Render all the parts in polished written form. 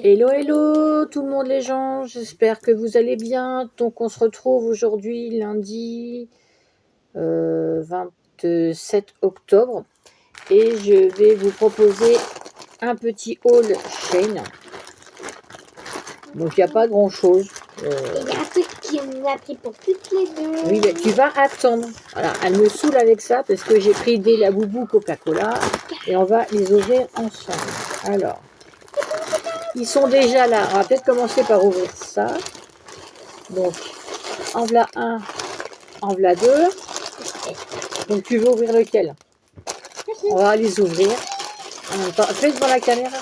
Hello, hello tout le monde les gens, j'espère que vous allez bien. Donc on se retrouve aujourd'hui lundi 27 octobre et je vais vous proposer un petit haul Shein. Donc il n'y a pas grand chose. Il y a un truc qui nous a pris pour toutes les deux. Oui, mais tu vas attendre. Voilà, elle me saoule avec ça parce que j'ai pris des Labubu Coca-Cola et on va les ouvrir ensemble. Alors, ils sont déjà là. On va peut-être commencer par ouvrir ça. Donc, en voilà un, en voilà deux. Donc, tu veux ouvrir lequel? On va les ouvrir. En même temps, fais devant la caméra.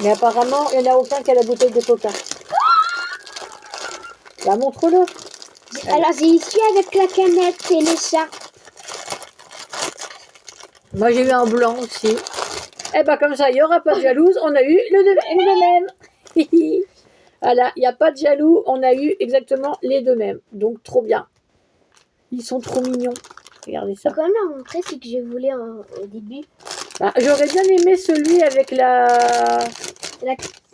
Mais apparemment, il n'y en a aucun qui a la bouteille de coca. Bah, montre-le. Alors, j'ai ici avec la canette et le chat. Moi, j'ai eu un blanc aussi. Et bah, comme ça, il n'y aura pas de jalouse. On a eu le même. Voilà, il n'y a pas de jaloux. On a eu exactement les deux mêmes. Donc, trop bien. Ils sont trop mignons. Regardez ça. Ce qu'on a montré, c'est que je voulais au début. Bah, j'aurais bien aimé celui avec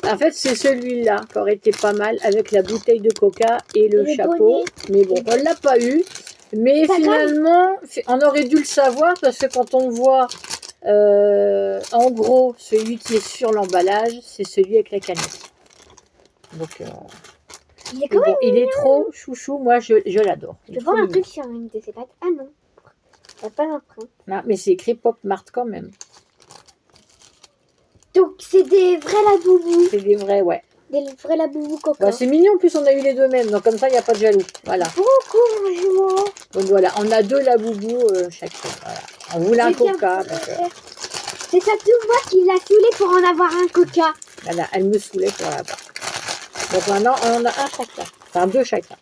En fait, c'est celui-là qui aurait été pas mal avec la bouteille de coca et le chapeau. Mais bon, on ne l'a pas eu. Mais finalement, on aurait dû le savoir parce que quand on voit en gros celui qui est sur l'emballage, c'est celui avec la canette. Donc, il est trop chouchou. Moi, je l'adore. Je vois un truc sur une de ses pattes. Ah non, il n'y a pas d'empreinte. Non, mais c'est écrit Pop Mart quand même. Donc, c'est des vrais Labubu. C'est des vrais, ouais. Des vrais Labubu coca. Ouais, c'est mignon, en plus on a eu les deux mêmes, donc comme ça il n'y a pas de jaloux. Voilà. Bonjour. Donc voilà, on a deux Labubu chacun. Voilà. On voulait un coca. C'est ça tout moi qui l'a saoulé pour en avoir un coca. Voilà, elle me saoulait pour l'avoir. Donc maintenant on en a un chacun. Enfin deux chacun.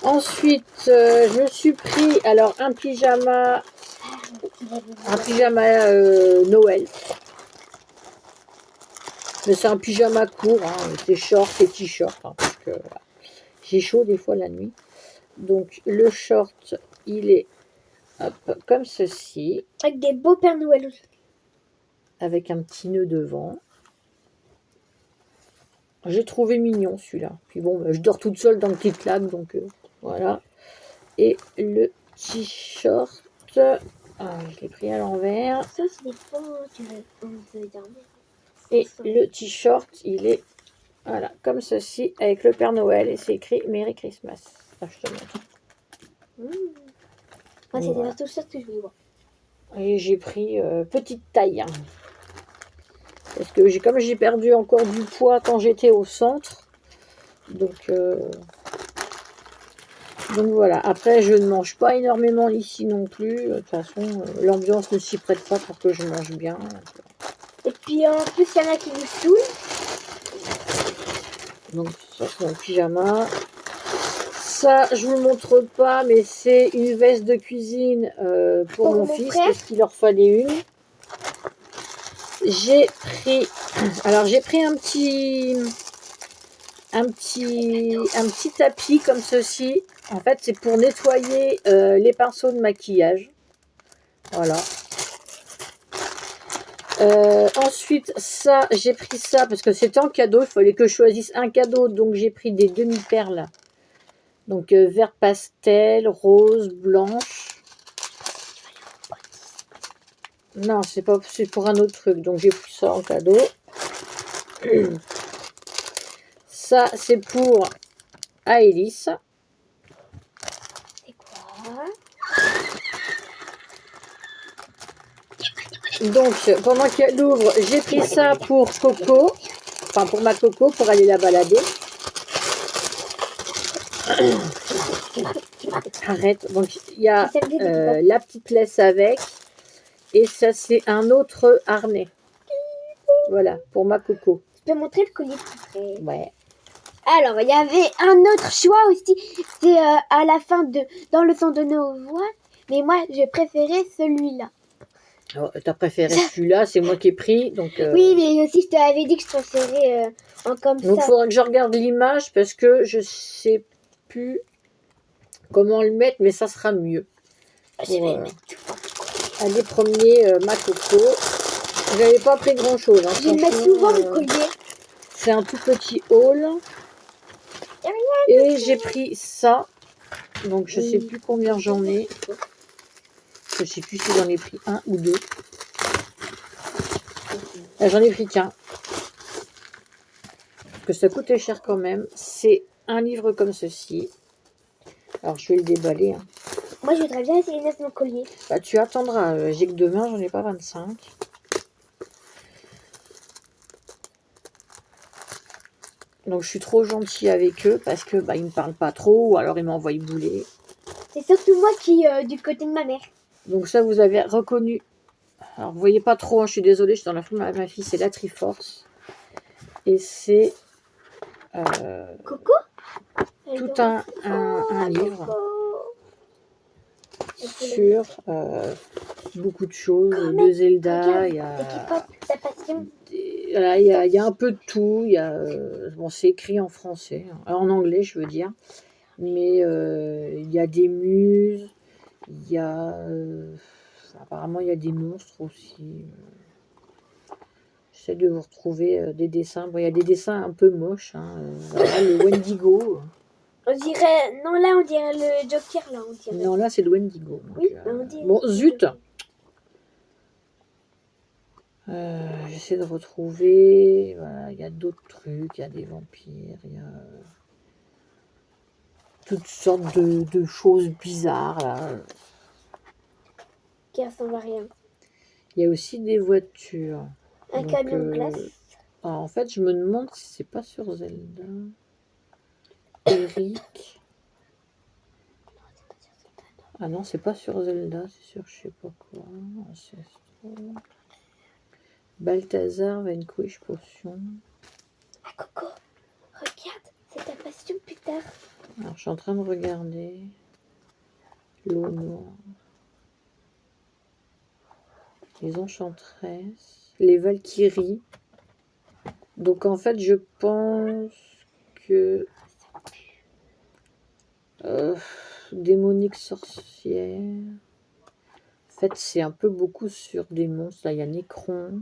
Ensuite, je me suis pris alors un pyjama Noël. Mais c'est un pyjama court, hein, c'est short et t-shirt. Hein, parce que voilà. J'ai chaud des fois la nuit. Donc le short, il est comme ceci. Avec des beaux Pères Noël aussi. Avec un petit nœud devant. J'ai trouvé mignon celui-là. Puis bon, je dors toute seule dans le petit lac, donc voilà. Et le t-shirt, je l'ai pris à l'envers. Ça, c'est des faux, tu veux dormir. Et le t-shirt, il est voilà, comme ceci, avec le Père Noël, et c'est écrit Merry Christmas. Ah, je te montre. Moi, c'est déjà tout ça que je voulais voir. Et j'ai pris petite taille. Hein. Parce que comme j'ai perdu encore du poids quand j'étais au centre. Donc voilà. Après, je ne mange pas énormément ici non plus. De toute façon, l'ambiance ne s'y prête pas pour que je mange bien. Et puis en plus, il y en a qui nous saoulent. Donc ça, c'est un pyjama. Ça, je vous le montre pas, mais c'est une veste de cuisine pour mon fils, frère. Parce qu'il leur fallait une. J'ai pris un petit tapis comme ceci. En fait, c'est pour nettoyer les pinceaux de maquillage. Voilà. Ensuite, ça, j'ai pris ça parce que c'était en cadeau. Il fallait que je choisisse un cadeau, donc j'ai pris des demi-perles. Donc vert pastel, rose, blanche. Non, c'est pour un autre truc. Donc j'ai pris ça en cadeau. Ça, c'est pour Aélis. C'est quoi? Donc, pendant qu'elle ouvre, j'ai pris ça pour Coco. Enfin, pour ma Coco, pour aller la balader. Arrête. Donc, il y a la petite laisse avec. Et ça, c'est un autre harnais. Voilà, pour ma Coco. Tu peux montrer le collier plus près? Ouais. Alors, il y avait un autre choix aussi. C'est à la fin dans le son de nos voix. Mais moi, j'ai préféré celui-là. Oh, t'as préféré celui-là, c'est moi qui ai pris. Donc, oui, mais aussi, je t'avais dit que je préférais comme ça. Donc, il faudrait que je regarde l'image parce que je sais plus comment le mettre, mais ça sera mieux. Pour aller promener ma Coco. J'avais pas pris grand chose. Hein, Je vais mettre franchement, souvent le collier. c'est un tout petit haul. Et j'ai pris ça. Donc je sais plus combien j'en ai. Je sais plus si j'en ai pris un ou deux. J'en ai pris qu'un. Parce que ça coûtait cher quand même. C'est un livre comme ceci. Alors je vais le déballer. Hein. Moi, je voudrais bien essayer de mettre mon collier. Bah, tu attendras. J'ai que demain, j'en ai pas 25. Donc je suis trop gentille avec eux parce que bah, ils me parlent pas trop ou alors ils m'envoient bouler. C'est surtout moi qui du côté de ma mère. Donc ça vous avez reconnu. Alors vous voyez pas trop, hein, je suis désolée, je suis dans la forme de ma fille, c'est la Triforce. Et c'est Coco tout un livre sur beaucoup de choses, de Zelda, il y a... ta passion. Voilà, il y a un peu de tout. Il y a, bon, c'est écrit en français, en anglais, je veux dire. Mais il y a des muses, il y a apparemment il y a des monstres aussi. J'essaie de vous retrouver des dessins. Bon, il y a des dessins un peu moches. Hein, voilà, le Wendigo. On dirait non là on dirait le Joker là on dirait. Non là c'est le Wendigo. Donc, Oui, on dirait. bon zut. J'essaie de retrouver. Voilà, il y a d'autres trucs, il y a des vampires, il y a toutes sortes de choses bizarres là. Qui ressemble à rien. Il y a aussi des voitures. Un Donc, camion de glace. En fait, je me demande si c'est pas sur Zelda. Eric. Ah non, c'est pas sur Zelda, c'est sur je sais pas quoi. Ancestral. Balthazar, Vanquish, Potion. Ah Coco, regarde, c'est ta passion plus tard. Alors, je suis en train de regarder. L'eau noire. Les Enchantresses. Les Valkyries. Donc, en fait, je pense que... démonique sorcière. En fait, c'est un peu beaucoup sur des monstres. Là, il y a Necron.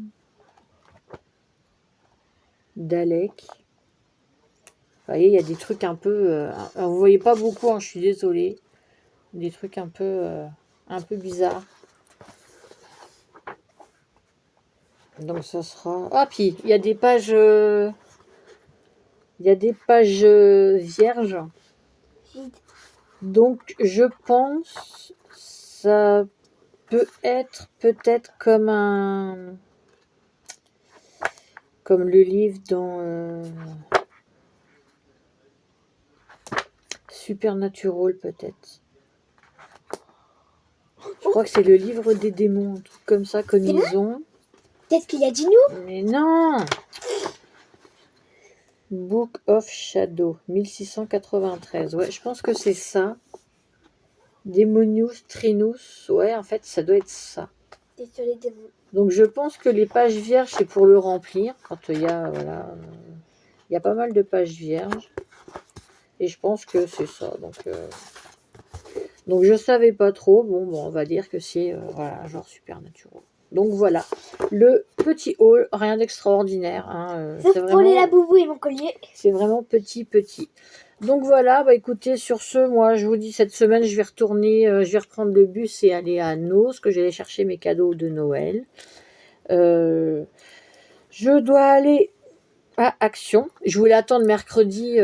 Dalek. Vous voyez, il y a des trucs un peu... alors, vous voyez pas beaucoup, hein, je suis désolée. Des trucs un peu bizarres. Donc ça sera... Ah, puis il y a des pages... il y a des pages vierges. Donc je pense ça peut être peut-être comme un... Comme le livre dans... Supernatural peut-être. Je crois que c'est le livre des démons, un truc comme ça, comme ils ont. Peut-être qu'il a dit nous. Mais non! Book of Shadow, 1693. Ouais, je pense que c'est ça. Demonius Trinus. Ouais, en fait, ça doit être ça. C'est sur les démons. Donc, je pense que les pages vierges, c'est pour le remplir. Quand il y a, voilà, il y a pas mal de pages vierges. Et je pense que c'est ça. Donc, je savais pas trop. Bon, on va dire que c'est, voilà, genre Supernatural. Donc voilà, le petit haul, rien d'extraordinaire. Hein, Sauf pour les laboubou et mon collier. C'est vraiment petit. Donc voilà, bah écoutez, sur ce, moi je vous dis, cette semaine je vais retourner, je vais reprendre le bus et aller à Nos, que j'allais chercher mes cadeaux de Noël. Je dois aller à Action. Je voulais attendre mercredi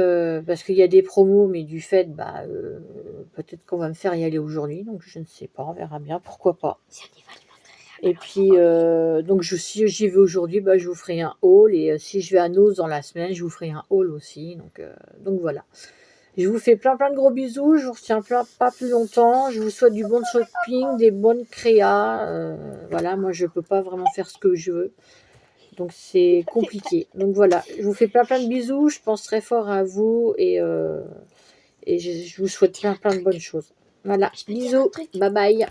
parce qu'il y a des promos, mais du fait, peut-être qu'on va me faire y aller aujourd'hui, donc je ne sais pas, on verra bien, pourquoi pas. Et puis, donc si j'y vais aujourd'hui, je vous ferai un haul. Et si je vais à Nos dans la semaine, je vous ferai un haul aussi. Donc voilà. Je vous fais plein de gros bisous. Je vous retiens pas plus longtemps. Je vous souhaite du bon shopping, des bonnes créas. Voilà, moi je peux pas vraiment faire ce que je veux. Donc c'est compliqué. Donc voilà, je vous fais plein de bisous. Je pense très fort à vous. Et je vous souhaite plein de bonnes choses. Voilà, bisous. Bye bye.